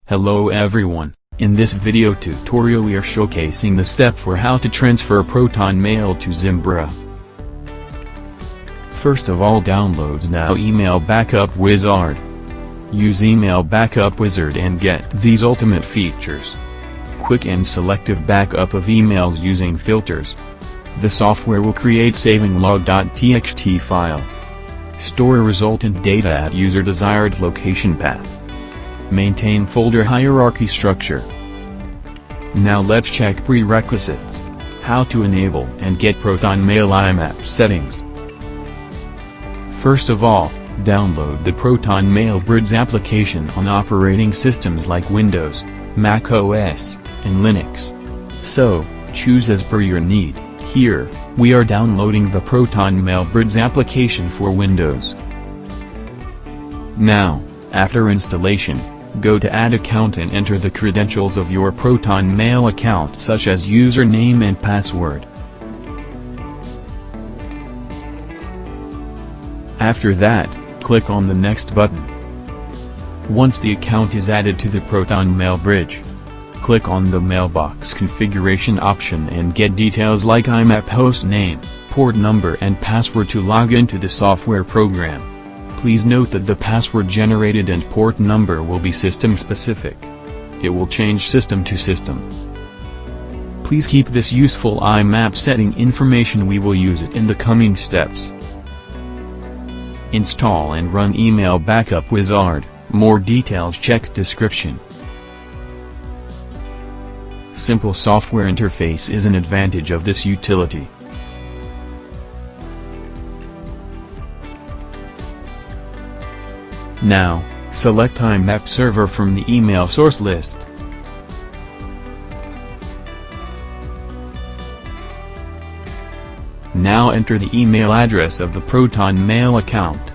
Hello everyone, in this video tutorial we are showcasing the step for how to transfer ProtonMail to Zimbra. First of all, download now Email Backup Wizard. Use Email Backup Wizard and get these ultimate features. Quick and selective backup of emails using filters. The software will create saving log.txt file. Store resultant data at user desired location path. Maintain folder hierarchy structure. Now let's check prerequisites. How to enable and get ProtonMail IMAP settings. First of all, download the ProtonMail Bridge application on operating systems like Windows, Mac OS, and Linux. So, choose as per your need. Here, we are downloading the ProtonMail Bridge application for Windows. Now, after installation, go to Add Account and enter the credentials of your ProtonMail account such as username and password. After that, click on the Next button. Once the account is added to the ProtonMail Bridge, click on the Mailbox configuration option and get details like IMAP host name, port number and password to log into the software program. Please note that the password generated and port number will be system specific. It will change system to system. Please keep this useful IMAP setting information, we will use it in the coming steps. Install and run Email Backup Wizard, more details check description. Simple software interface is an advantage of this utility. Now, select IMAP server from the email source list. Now enter the email address of the ProtonMail account.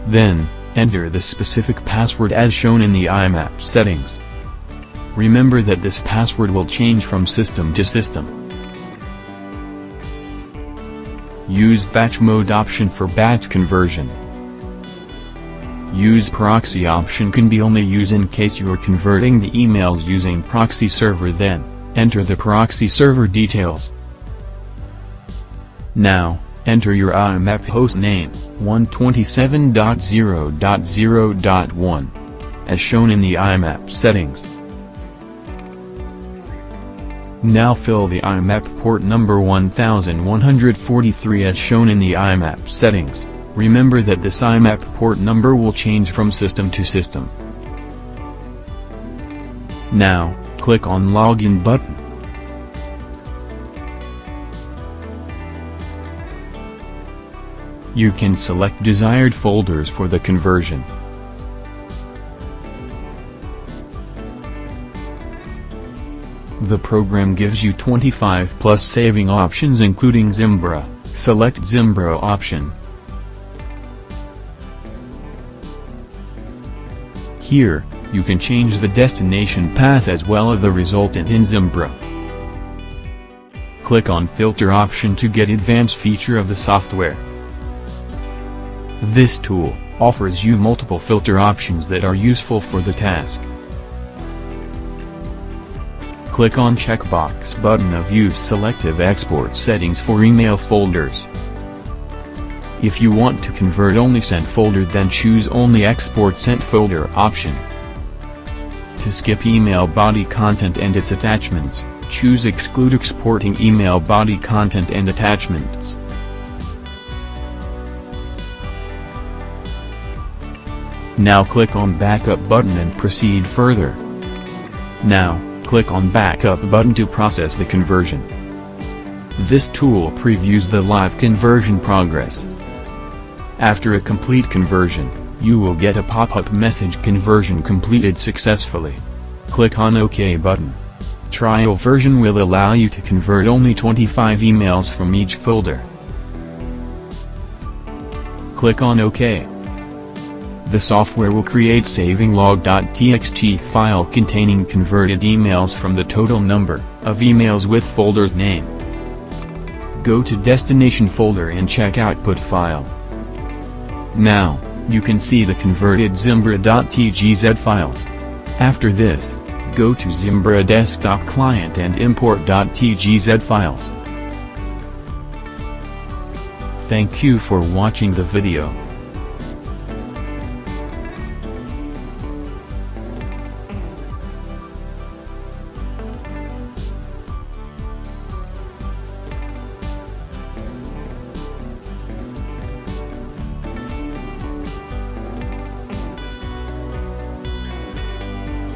Then, enter the specific password as shown in the IMAP settings. Remember that this password will change from system to system. Use batch mode option for batch conversion. Use proxy option can be only used in case you are converting the emails using proxy server, then enter the proxy server details. Now, enter your IMAP host name, 127.0.0.1, as shown in the IMAP settings. Now fill the IMAP port number 1143 as shown in the IMAP settings. Remember that this IMAP port number will change from system to system. Now, click on Login button. You can select desired folders for the conversion. The program gives you 25 plus saving options including Zimbra. Select Zimbra option. Here, you can change the destination path as well as the resultant in Zimbra. Click on Filter option to get advanced feature of the software. This tool offers you multiple filter options that are useful for the task. Click on checkbox button of Use Selective Export Settings for email folders. If you want to convert only sent folder, then choose only Export Sent Folder option. To skip email body content and its attachments, choose Exclude Exporting Email Body Content and Attachments. Now click on Backup button and proceed further. Now, click on Backup button to process the conversion. This tool previews the live conversion progress. After a complete conversion, you will get a pop-up message "Conversion completed successfully." Click on OK button. Trial version will allow you to convert only 25 emails from each folder. Click on OK. The software will create saving log.txt file containing converted emails from the total number of emails with folder's name. Go to destination folder and check output file. Now, You can see the converted Zimbra.tgz files. After this, go to Zimbra desktop client and import .tgz files. Thank you for watching the video.